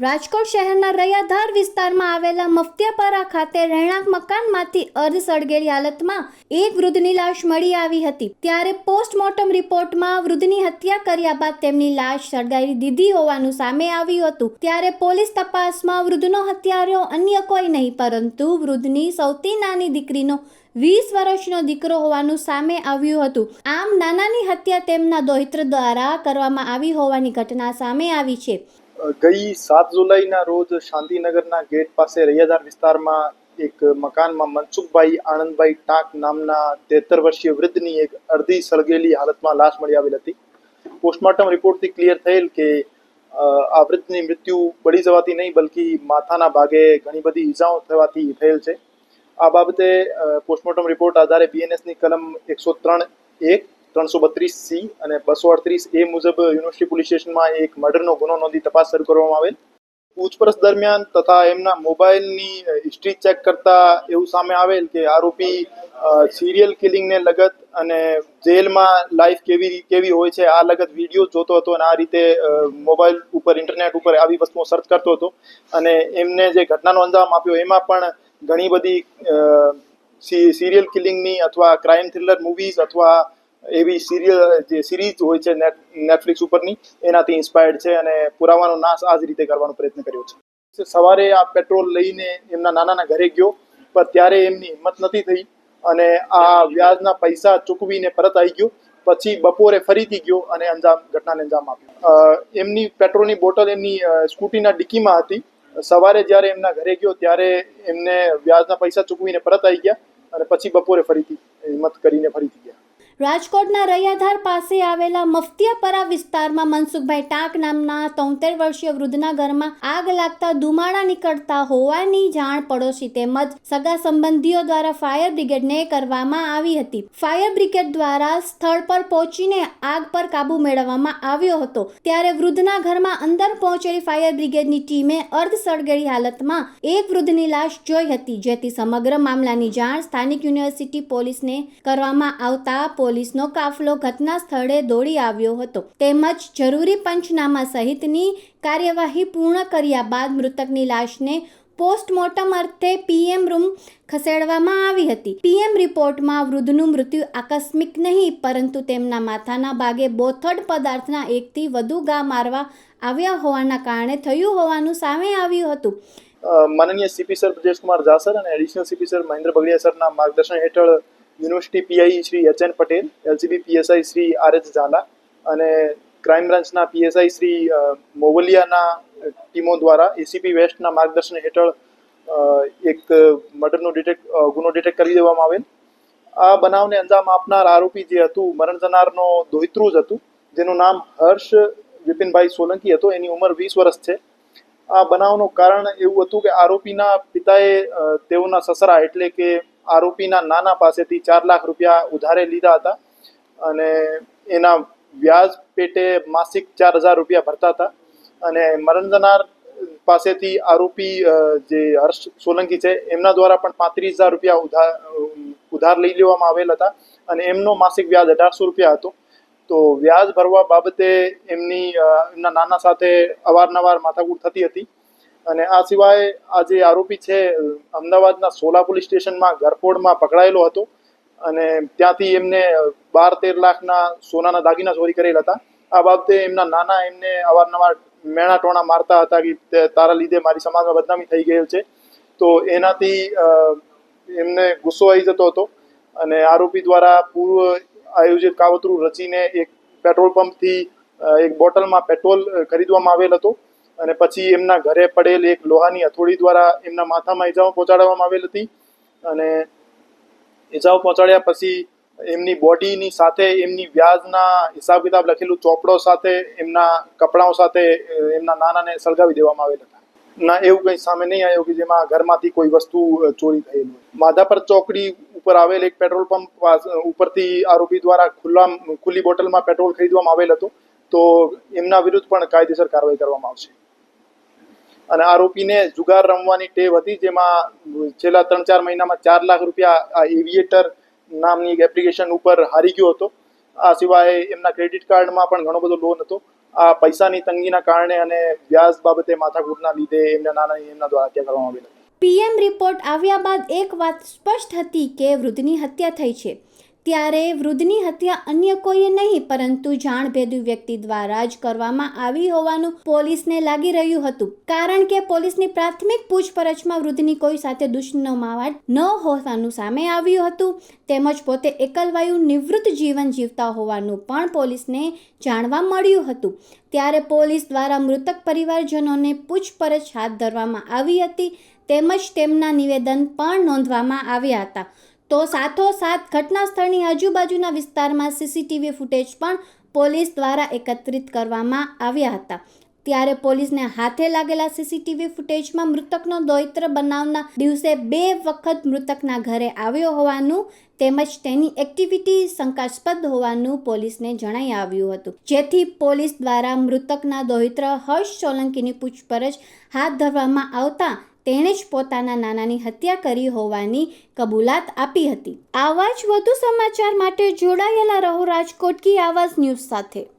રાજકોટ શહેરના રૈયાધાર વિસ્તારમાં આવેલા મફતિયાપરા ખાતે રહેણાંક મકાનમાંથી અર્ધ સળગેલી હાલતમાં એક વૃદ્ધની લાશ મળી આવી હતી। ત્યારે પોસ્ટમોર્ટમ રિપોર્ટમાં વૃદ્ધની હત્યા કર્યા બાદ તેમની લાશ સળગાવી દીધી હોવાનું સામે આવ્યું હતું। ત્યારે પોલીસ તપાસમાં વૃદ્ધનો હત્યારો અન્ય કોઈ નહીં પરંતુ વૃદ્ધની સૌથી નાની દીકરીનો 20 વર્ષનો દીકરો હોવાનું સામે આવ્યું હતું। આમ નાનાની હત્યા તેમના દોહિત્ર દ્વારા કરવામાં આવી હોવાની ઘટના સામે આવી છે। ગઈ 7 જુલાઈના રોજ શાંતિનગરના ગેટ પાસે રૈયાધાર વિસ્તારમાં એક મકાનમાં મનસુખભાઈ આનંદભાઈ ટાંક નામના 73 વર્ષીય વૃદ્ધની એક અડધી સળગેલી હાલતમાં લાશ મળી આવેલ હતી। પોસ્ટમોર્ટમ રિપોર્ટથી ક્લિયર થયેલ કે આ વૃદ્ધની મૃત્યુ બળી જવાથી નહીં બલકી માથાના ભાગે ઘણી બધી ઈજાઓ થવાથી થયેલ છે। આ બાબતે પોસ્ટમોર્ટમ રિપોર્ટ આધારે બીએનએસની કલમ 103(1) 332C અને 238A મુજબ યુનિવર્સિટી પોલીસ સ્ટેશનમાં એક મર્ડરનો ગુનો નોંધી તપાસ શરૂ કરવામાં આવેલ। પૂછપરછ દરમિયાન તથા એમના મોબાઈલની હિસ્ટ્રી ચેક કરતા એવું સામે આવેલ કે આરોપી સિરિયલ કિલિંગને લગત અને જેલમાં લાઈફ કેવી હોય છે આ લગત વિડીયો જોતો હતો અને આ રીતે મોબાઈલ ઉપર ઇન્ટરનેટ ઉપર આવી વસ્તુઓ સર્ચ કરતો હતો અને એમને જે ઘટનાનો અંજામ આપ્યો એમાં પણ ઘણી બધી સિરિયલ કિલિંગની અથવા ક્રાઇમ થ્રિલર મૂવીઝ અથવા એવી સિરીઝ હોય છે નેટફ્લિક્સ ઉપરની એનાથી ઇન્સ્પાયર્ડ છે અને પુરાવાનો નાશ આ જ રીતે કરવાનો પ્રયત્ન કર્યો છે। સવારે આ પેટ્રોલ લઈને એમના નાનાના ઘરે ગયો પણ ત્યારે એમની હિંમત નથી થઈ અને આ વ્યાજના પૈસા ચૂકવીને પરત આવી ગયો। પછી બપોરે ફરીથી ગયો અને ઘટનાને અંજામ આપ્યો। એમની પેટ્રોલની બોટલ એમની સ્કૂટીના ડિક્કીમાં હતી। સવારે જ્યારે એમના ઘરે ગયો ત્યારે એમને વ્યાજના પૈસા ચૂકવીને પરત આવી ગયા અને પછી બપોરે ફરીથી હિંમત કરીને ફરીથી ગયા। રાજકોટના રૈયાધાર પાસે આવેલા મફતિયાપરા વિસ્તારમાં મનસુખભાઈ ટાંક નામના 73 વર્ષીય વૃદ્ધના ઘરમાં આગ લાગતા ધુમાડા નીકળતા હોવાની જાણ પડોશી તેમજ સગા સંબંધીઓ દ્વારા ફાયર બ્રિગેડને કરવામાં આવી હતી। ફાયર બ્રિગેડ દ્વારા સ્થળ પર પહોંચીને આગ પર કાબુ મેળવવામાં આવ્યો હતો। ત્યારે વૃદ્ધના ઘરમાં અંદર પહોંચેલી ફાયર બ્રિગેડની ટીમે અર્ધ સળગેલી હાલતમાં એક વૃદ્ધની લાશ જોઈ હતી, જેથી સમગ્ર મામલાની જાણ સ્થાનિક યુનિવર્સિટી પોલીસને કરવામાં આવતા પોલીસનો કાફલો ઘટના સ્થળે દોડી આવ્યો હતો તેમજ જરૂરી પંચનામા સહિતની કાર્યવાહી પૂર્ણ કર્યા બાદ મૃતકની લાશને પોસ્ટમોર્ટમ અર્થે પીએમ રૂમ ખસેડવામાં આવી હતી। પીએમ રિપોર્ટમાં વૃદ્ધનું મૃત્યુ આકસ્મિક નહીં પરંતુ તેમના માથાના ભાગે બોથડ પદાર્થના 1 થી વધુ ઘા મારવા આવ્યા હોવાના કારણે થયું હોવાનું સામે આવ્યું હતું। માનનીય CP sir Brajeshkumar Jha sir અને additional CP sir Mahendra Bagdiya સરના માર્ગદર્શન હેઠળ university PI Shri HN. Patel, LCB PSI Shri RH. Jhala અને ક્રાઇમ બ્રાન્ચના પીએસઆઈ શ્રી મોવલિયાના ટીમો દ્વારા એસીપી વેસ્ટના માર્ગદર્શન હેઠળ એક મર્ડરનો ગુનો ડિટેક્ટ કરી દેવામાં આવેલ। આ બનાવને અંજામ આપનાર આરોપી જે હતું મરણ જનારનો દોહિત્રુ જ હતું, જેનું નામ હર્ષ વિપિનભાઈ સોલંકી હતો। એની ઉંમર 20 વર્ષ છે। આ બનાવનું કારણ એવું હતું કે આરોપીના પિતાએ તેઓના સસરા એટલે કે આરોપીના નાના પાસેથી 4 લાખ રૂપિયા ઉધારે લીધા હતા અને એના વ્યાજ પેટે માસિક 4,000 રૂપિયા ભરતા હતા અને મરણ જનાર પાસેથી આરોપી જે હર્ષ સોલંકી છે એમના દ્વારા પણ 35,000 રૂપિયા ઉધાર લઈ લેવામાં આવેલ હતા અને એમનો માસિક વ્યાજ 1,800 રૂપિયા હતો। તો વ્યાજ ભરવા બાબતે એમના નાના સાથે અવારનવાર માથાકૂટ થતી હતી અને આ સિવાય આ જે આરોપી છે અમદાવાદના સોલા પોલીસ સ્ટેશનમાં ઘરફોડમાં પકડાયેલો હતો અને ત્યાંથી એમને 12-13 લાખના સોનાના દાગીના ચોરી કરેલા હતા। આ બાબતે એમના નાના એમને અવારનવાર મેણા ટોણા મારતા હતા કે તારા લીધે મારી સમાજમાં બદનામી થઈ ગયેલ છે। તો એનાથી એમને ગુસ્સો આવી જતો હતો અને આરોપી દ્વારા પૂર્વ આયોજિત કાવતરું રચીને એક પેટ્રોલ પંપથી એક બોટલમાં પેટ્રોલ ખરીદવામાં આવેલ હતો અને પછી એમના ઘરે પડેલ એક લોહાની હથોડી દ્વારા એમના માથામાં ઈજાઓ પહોંચાડવામાં આવેલ હતી અને ઈજાઓ પહોંચાડ્યા પછી એમની બોડીની સાથે એમની વ્યાજના હિસાબ કિતાબ લખેલું ચોપડો સાથે એમના કપડાઓ સાથે એમના નાનાને સળગાવી દેવામાં આવેલ હતા। ના એવું કંઈ સામે નહીં આવ્યું કે જેમાં ઘરમાંથી કોઈ વસ્તુ ચોરી થયેલ હોય। માધાપર ચોકડી ઉપર આવેલ એક પેટ્રોલ પંપ ઉપરથી આરોપી દ્વારા ખુલ્લી બોટલમાં પેટ્રોલ ખરીદવામાં આવેલ હતો, તો એમના વિરુદ્ધ પણ કાયદેસર કાર્યવાહી કરવામાં આવશે। અને આરોપીને જુગાર રમવાની ટેવ હતી, જેમાં છેલ્લા 3-4 મહિનામાં 4 લાખ રૂપિયા આ એવિએટર નામની એક એપ્લિકેશન ઉપર હારી ગયો હતો આ સિવાય એમના ક્રેડિટ કાર્ડમાં પણ ઘણો બધો લોન હતો. આ પૈસાની તંગીના કારણે અને વ્યાજ બાબતે માથાકૂટના લીધે એમના દ્વારા હત્યા કરવામાં આવેલ હતી. પીએમ રિપોર્ટ આવ્યા બાદ એક વાત સ્પષ્ટ હતી કે વૃદ્ધની હત્યા થઈ છે. ત્યારે વૃદ્ધની હત્યા અન્ય કોઈએ નહીં પરંતુ જાણભેદુ વ્યક્તિ દ્વારા જ કરવામાં આવી હોવાનું પોલીસને લાગી રહ્યું હતું. કારણ કે પોલીસની પ્રાથમિક પૂછપરછમાં વૃદ્ધની કોઈ સાથે દુશ્મનાવટ ન હોવાનું સામે આવ્યું હતું. તેમજ પોતે એકલવાયુ નિવૃત્ત જીવન જીવતા હોવાનું પણ પોલીસને જાણવા મળ્યું હતું. ત્યારે પોલીસ દ્વારા મૃતક પરિવારજનોને પૂછપરછ હાથ ધરવામાં આવી હતી. તેમજ તેમના નિવેદન પણ નોંધવામાં આવ્યા હતા. તો સાથોસાથ ઘટના સ્થળની આજુબાજુના વિસ્તારમાં સીસીટીવી ફૂટેજ પણ પોલીસ દ્વારા એકત્રિત કરવામાં આવ્યા હતા. ત્યારે પોલીસને હાથે લાગેલા સીસીટીવી ફૂટેજમાં મૃતકનો દોહિત્ર બનાવના દિવસે 2 વખત મૃતકના ઘરે આવ્યો હોવાનું તેમજ તેની એક્ટિવિટી શંકાસ્પદ હોવાનું પોલીસને જણાઈ આવ્યું હતું. જેથી પોલીસ દ્વારા મૃતકના દોહિત્ર હર્ષ સોલંકીની પૂછપરછ હાથ ધરવામાં આવતા તેણે જ પોતાના નાનાની હત્યા કરી હોવાની કબૂલાત આપી હતી. આવા જ વધુ સમાચાર માટે જોડાયેલા રહો રાજકોટ કી આવાઝ ન્યૂઝ સાથે.